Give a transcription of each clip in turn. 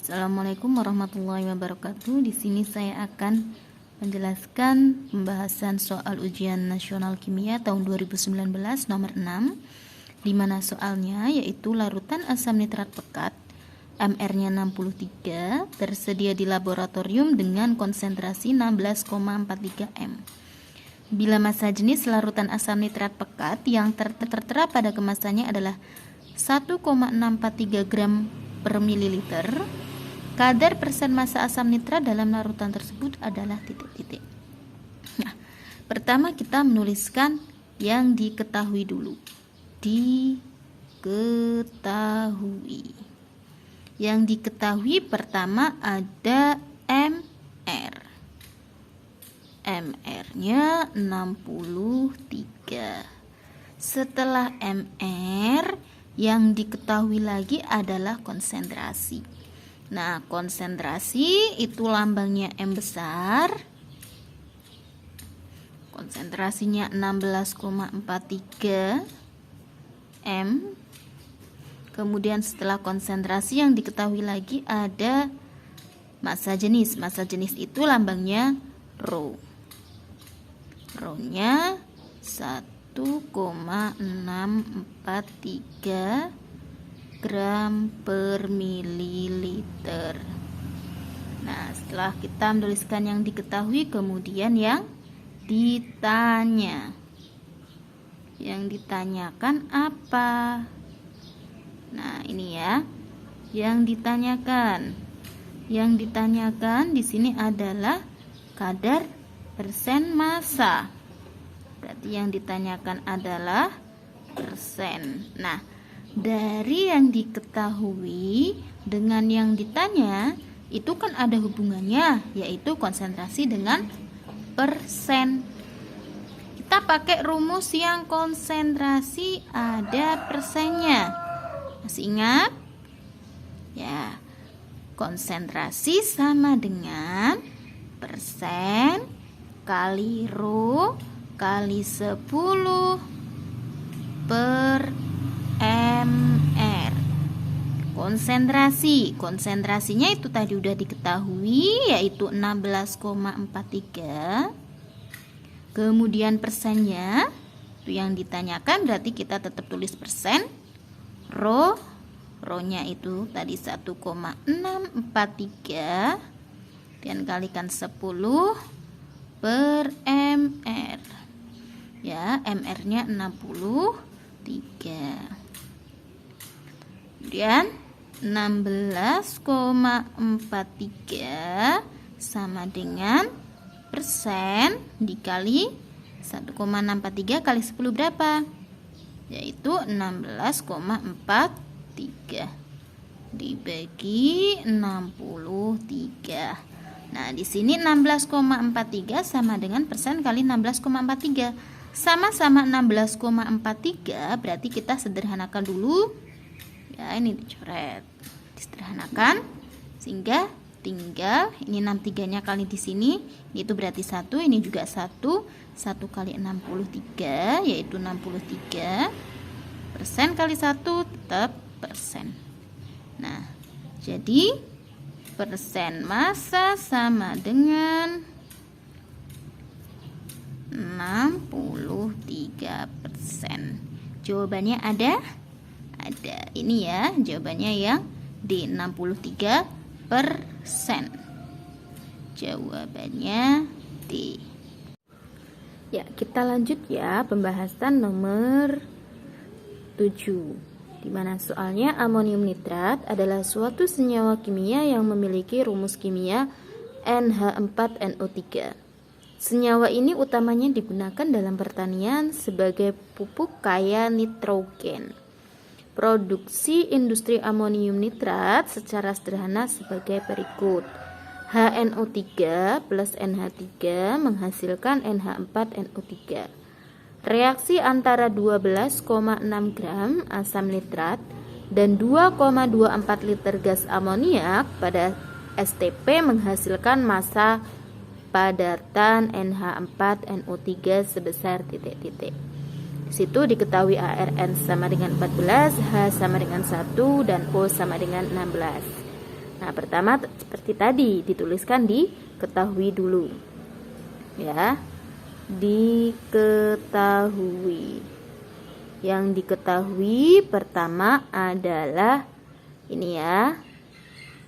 Assalamualaikum warahmatullahi wabarakatuh. Di sini saya akan menjelaskan pembahasan soal ujian nasional kimia tahun 2019 nomor 6, di mana soalnya yaitu larutan asam nitrat pekat MR-nya 63 tersedia di laboratorium dengan konsentrasi 16,43 m. Bila massa jenis larutan asam nitrat pekat yang tertera pada kemasannya adalah 1,643 gram per mililiter, kadar persen massa asam nitrat dalam larutan tersebut adalah titik-titik. Nah, pertama kita menuliskan yang diketahui dulu. Diketahui. Yang diketahui pertama ada MR. MR-nya 63. Setelah MR, yang diketahui lagi adalah konsentrasi. Nah, konsentrasi itu lambangnya M besar. Konsentrasinya 16,43 M. Kemudian setelah konsentrasi yang diketahui lagi ada massa jenis. Massa jenis itu lambangnya Rho. Rho-nya 1,643 gram per mililiter. Nah, setelah kita menuliskan yang diketahui, kemudian yang ditanya. Yang ditanyakan apa? Nah, ini ya. Yang ditanyakan. Yang ditanyakan di sini adalah kadar persen massa. Berarti yang ditanyakan adalah persen. Nah, dari yang diketahui dengan yang ditanya itu kan ada hubungannya, yaitu konsentrasi dengan persen. Kita pakai rumus yang konsentrasi ada persennya. Masih ingat? Ya, konsentrasi sama dengan persen kali Rho kali 10 per MR. Konsentrasinya itu tadi udah diketahui, yaitu 16,43. Kemudian persennya itu yang ditanyakan, berarti kita tetap tulis persen. Rho-nya itu tadi 1,643 dan kalikan 10 per MR. Ya, MR-nya 63. Kemudian 16,43 sama dengan persen dikali 1,643 kali 10 berapa? Yaitu 16,43 dibagi 63. Nah, di sini 16,43 sama dengan persen kali 16,43. Sama-sama 16,43, berarti kita sederhanakan dulu. Ya, ini dicoret. Disederhanakan sehingga tinggal ini 63-nya kali di sini, itu berarti 1, ini juga 1. 1 kali 63 yaitu 63. Persen kali 1 tetap persen. Nah, jadi persen massa sama dengan 63%. Jawabannya ada? Ada. Ini ya jawabannya yang D, 63%. Jawabannya D. Ya, kita lanjut ya pembahasan nomor 7. Di mana soalnya amonium nitrat adalah suatu senyawa kimia yang memiliki rumus kimia NH4NO3. Senyawa ini utamanya digunakan dalam pertanian sebagai pupuk kaya nitrogen. Produksi industri amonium nitrat secara sederhana sebagai berikut. HNO3 plus NH3 menghasilkan NH4NO3. Reaksi antara 12,6 gram asam nitrat dan 2,24 liter gas amoniak pada STP menghasilkan massa padatan NH4NO3 sebesar titik-titik. Di situ diketahui ARN sama dengan 14, H sama dengan 1, dan O sama dengan 16. Nah, pertama seperti tadi dituliskan diketahui dulu. Ya. Diketahui. Yang diketahui pertama adalah ini ya.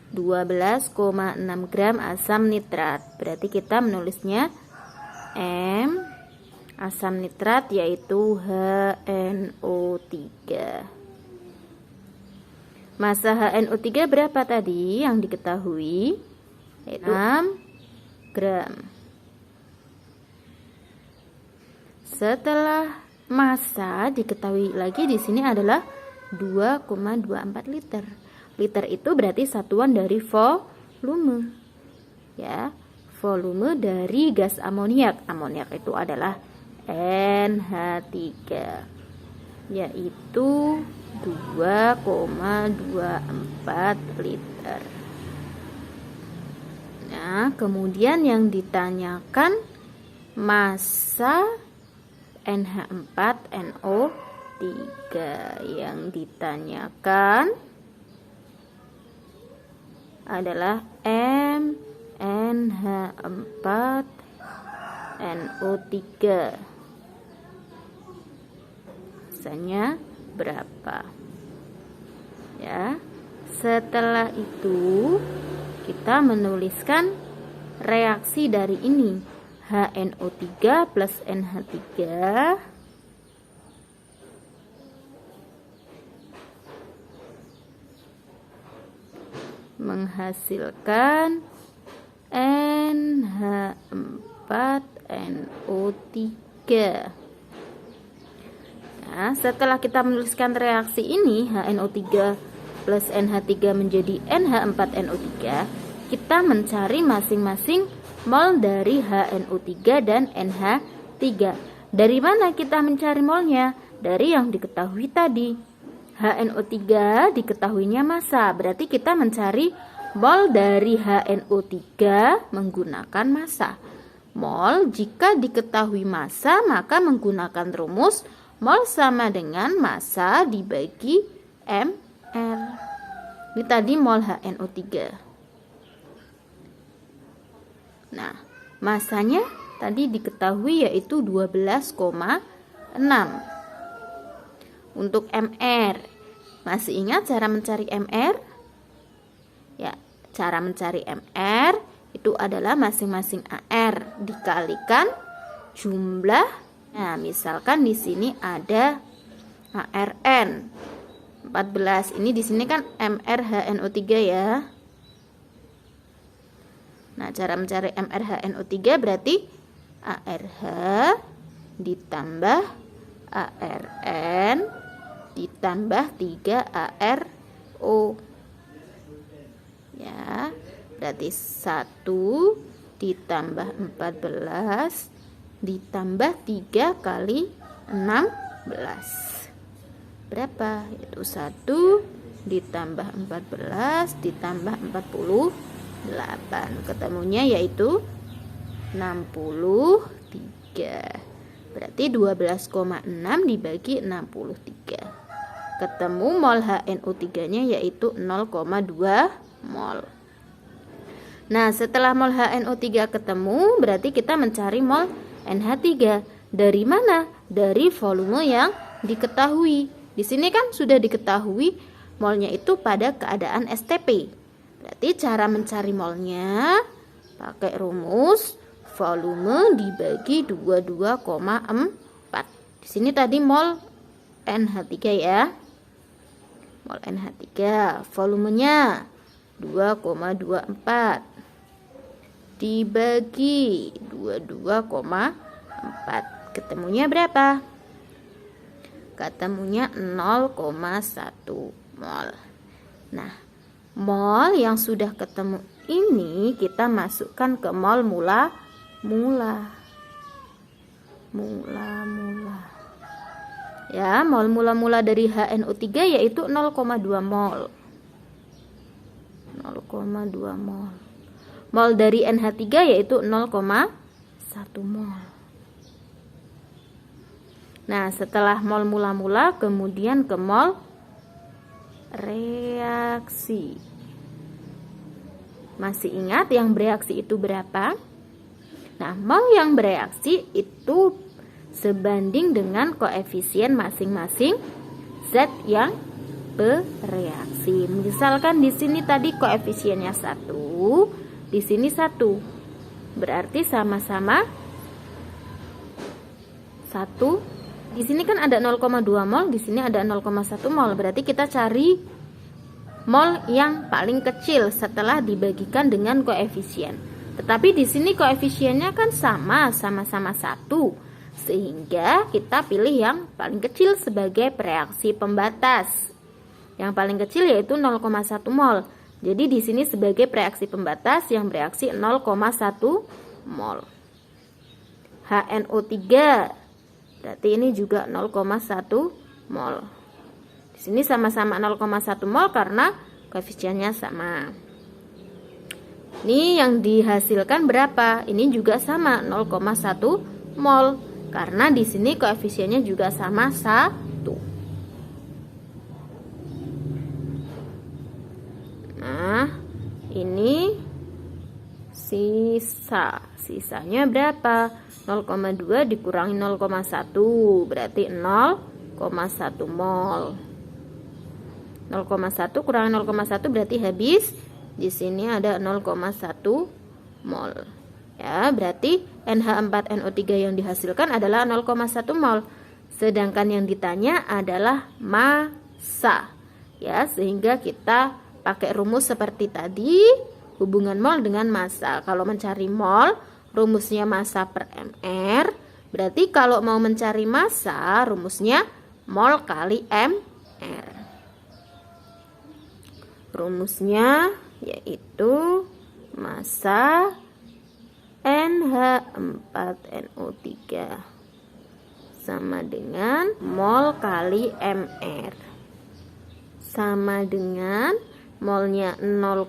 12,6 gram asam nitrat. Berarti kita menulisnya M asam nitrat yaitu HNO3. Massa HNO3 berapa tadi yang diketahui? Yaitu 6 gram. Setelah massa diketahui lagi di sini adalah 2,24 liter. Liter itu berarti satuan dari volume. Ya, volume dari gas amoniak. Amoniak itu adalah NH3. Yaitu 2,24 liter. Nah, kemudian yang ditanyakan massa NH4NO3. Yang ditanyakan adalah MnH4NO3. Massanya berapa? Ya. Setelah itu kita menuliskan reaksi dari ini. HNO3 plus NH3 menghasilkan NH4NO3. Nah, setelah kita menuliskan reaksi ini HNO3 plus NH3 menjadi NH4NO3, kita mencari masing-masing mol dari HNO3 dan NH3. Dari mana kita mencari molnya? Dari yang diketahui tadi. HNO3 diketahuinya massa, berarti kita mencari mol dari HNO3 menggunakan massa. Mol jika diketahui massa maka menggunakan rumus mol sama dengan massa dibagi ml. Ini tadi mol HNO3. Nah, massanya tadi diketahui yaitu 12,6. Untuk MR, masih ingat cara mencari MR? Ya, cara mencari MR itu adalah masing-masing AR dikalikan jumlah. Nah, misalkan di sini ada ARN 14. Ini di sini kan MrHNO3 ya. Nah, cara mencari MrHNO3 berarti ARH ditambah ARN ditambah 3ARO. Ya, berarti 1 ditambah 14 ditambah 3 kali 16. Berapa? Itu 1 ditambah 14 ditambah 48. Ketemunya yaitu 63. Berarti 12,6 dibagi 63. Ketemu mol HNO3-nya yaitu 0,2 mol. Nah, setelah mol HNO3 ketemu, berarti kita mencari mol NH3. Dari mana? Dari volume yang diketahui. Di sini kan sudah diketahui molnya itu pada keadaan STP. Berarti cara mencari molnya pakai rumus volume dibagi 22,4. Di sini tadi mol NH3 ya. Mol NH3, volumenya 2,24 dibagi 22,4. Ketemunya berapa? Ketemunya 0,1 mol. Nah, mol yang sudah ketemu ini kita masukkan ke mol mula. Ya, mol mula-mula dari HNO3 yaitu 0,2 mol. 0,2 mol. Mol dari NH3 yaitu 0,1 mol. Nah, setelah mol mula-mula kemudian ke mol reaksi. Masih ingat yang bereaksi itu berapa? Nah, mol yang bereaksi itu sebanding dengan koefisien masing-masing zat yang bereaksi. Misalkan di sini tadi koefisiennya 1, di sini 1. Berarti sama-sama 1. Di sini kan ada 0,2 mol, di sini ada 0,1 mol. Berarti kita cari mol yang paling kecil setelah dibagikan dengan koefisien. Tetapi di sini koefisiennya kan sama-sama 1. Sehingga kita pilih yang paling kecil sebagai reaksi pembatas. Yang paling kecil yaitu 0,1 mol. Jadi di sini sebagai reaksi pembatas yang bereaksi 0,1 mol. HNO3 berarti ini juga 0,1 mol. Di sini sama-sama 0,1 mol karena koefisiennya sama. Ini yang dihasilkan berapa? Ini juga sama 0,1 mol karena di sini koefisiennya juga sama 1. Nah, ini sisanya berapa? 0,2 dikurangi 0,1 berarti 0,1 mol. 0,1 kurangi 0,1 berarti habis. Di sini ada 0,1 mol. Ya, berarti NH4NO3 yang dihasilkan adalah 0,1 mol. Sedangkan yang ditanya adalah massa. Ya, sehingga kita pakai rumus seperti tadi, hubungan mol dengan massa. Kalau mencari mol, rumusnya massa per mr. Berarti kalau mau mencari massa, rumusnya mol kali mr. Rumusnya yaitu massa NH4NO3 sama dengan mol kali mr. Sama dengan molnya 0,1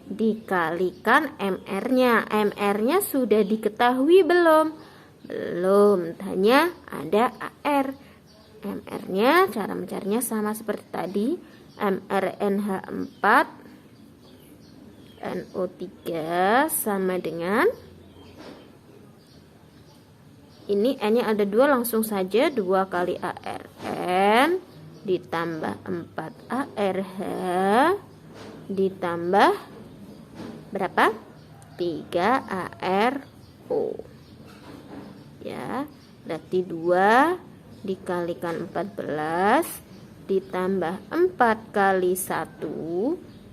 dikalikan mr-nya. Mr-nya sudah diketahui belum? Belum, hanya ada AR. MR-nya cara mencarinya sama seperti tadi. MrNH4 NO3 sama dengan, ini N-nya ada 2, langsung saja 2 kali ARN ditambah 4 ARH ditambah berapa? 3 ARO. Ya, berarti 2 dikalikan 14 ditambah 4 kali 1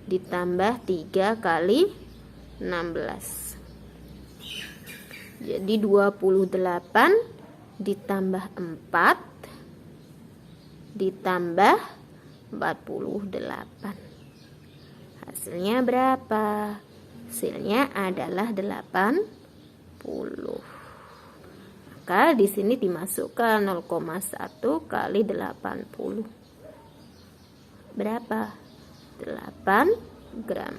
ditambah 3 kali 16. Jadi 28 ditambah 4 ditambah 48. Hasilnya berapa? Hasilnya adalah 80. Maka di sini dimasukkan 0,1 kali 80. Berapa? 8 gram.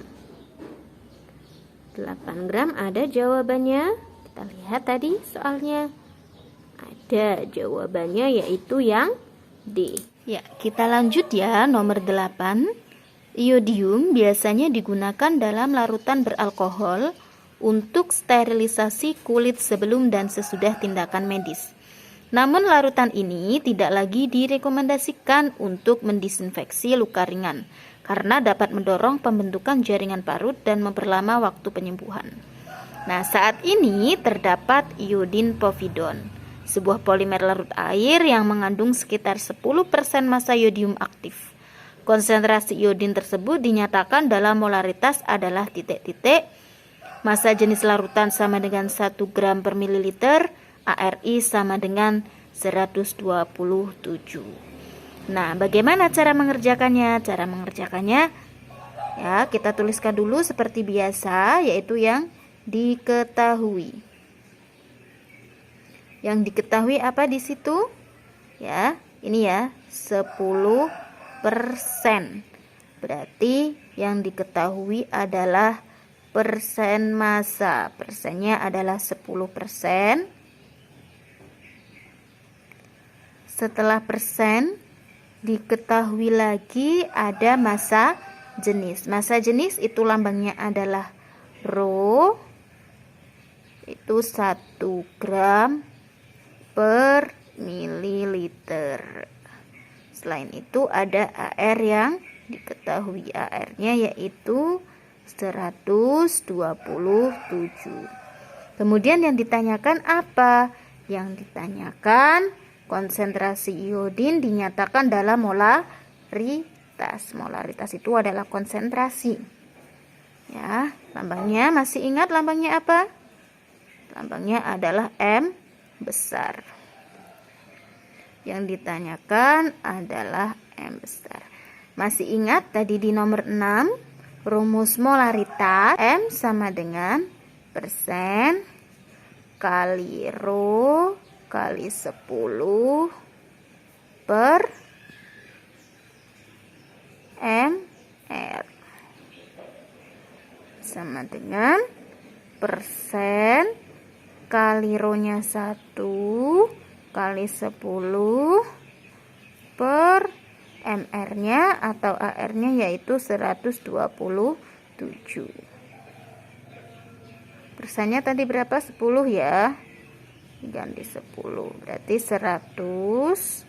8 gram ada jawabannya. Kita lihat tadi soalnya. Ada jawabannya yaitu yang D. Ya, kita lanjut ya, nomor 8. Iodium biasanya digunakan dalam larutan beralkohol untuk sterilisasi kulit sebelum dan sesudah tindakan medis. Namun larutan ini tidak lagi direkomendasikan untuk mendisinfeksi luka ringan karena dapat mendorong pembentukan jaringan parut dan memperlama waktu penyembuhan. Nah, saat ini terdapat iodin povidon, sebuah polimer larut air yang mengandung sekitar 10% massa iodium aktif. Konsentrasi iodin tersebut dinyatakan dalam molaritas adalah titik-titik. Massa jenis larutan sama dengan 1 gram per mililiter, ARI sama dengan 127. Nah, bagaimana cara mengerjakannya? Cara mengerjakannya ya, kita tuliskan dulu seperti biasa, yaitu yang diketahui. Yang diketahui apa di situ? Ya, ini ya, 10%. Berarti yang diketahui adalah persen massa. Persennya adalah 10%. Setelah persen, diketahui lagi ada massa jenis. Massa jenis itu lambangnya adalah Rho, itu 1 gram per mililiter. Selain itu ada AR yang diketahui AR-nya yaitu 127. Kemudian yang ditanyakan apa? Yang ditanyakan konsentrasi iodin dinyatakan dalam molaritas. Molaritas itu adalah konsentrasi. Ya, lambangnya masih ingat lambangnya apa? Lambangnya adalah M besar. Yang ditanyakan adalah M besar. Masih ingat tadi di nomor 6, rumus molaritas M sama dengan persen kali Rho kali 10 per mR sama dengan persen kali Rho-nya 1 kali 10 per mR-nya atau AR-nya yaitu 127. Persennya tadi berapa? 10 ya. Diganti 10. Berarti 100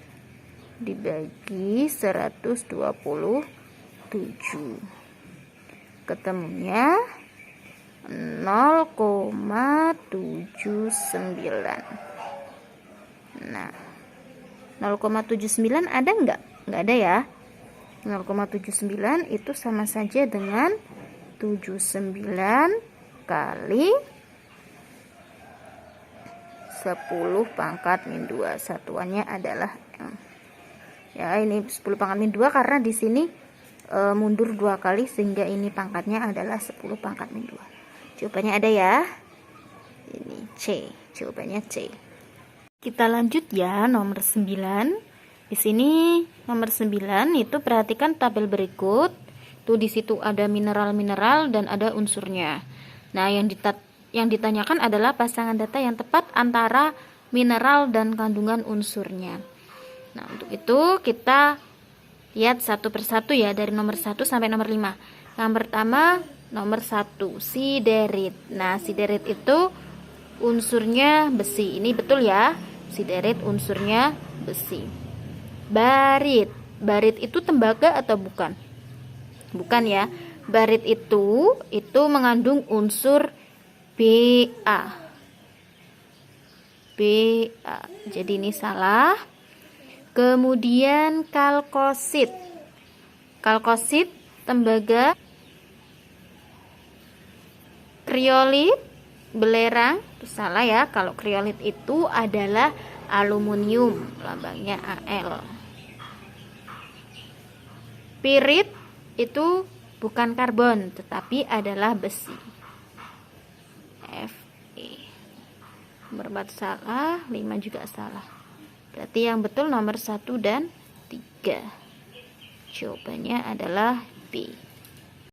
dibagi 127. Ketemunya 0,79. Nah, 0,79 ada enggak? Enggak ada ya. 0,79 itu sama saja dengan 79 kali 10 pangkat min 2. Satuannya adalah M. Ya, ini 10 pangkat min 2 karena di sini mundur 2 kali sehingga ini pangkatnya adalah 10 pangkat min 2. Jawabannya ada ya. Ini C. Jawabannya C. Kita lanjut ya, nomor 9. Di sini nomor 9 itu perhatikan tabel berikut. Tuh di situ ada mineral-mineral dan ada unsurnya. Nah, yang ditanyakan adalah pasangan data yang tepat antara mineral dan kandungan unsurnya. Nah, untuk itu kita lihat satu persatu ya, dari nomor 1 sampai nomor 5. Yang pertama nomor 1, siderit. Nah, siderit itu unsurnya besi. Ini betul ya, siderit unsurnya besi. Barit. Barit itu tembaga atau bukan? Bukan ya. Barit itu mengandung unsur Ba. Jadi ini salah. Kemudian kalkosit. Kalkosit tembaga. Kriolit belerang. Itu salah ya. Kalau kriolit itu adalah aluminium, lambangnya Al. Pirit itu bukan karbon tetapi adalah besi, Fe. Nomor 4 salah, 5 juga salah. Berarti yang betul nomor 1 dan 3. Jawabannya adalah B.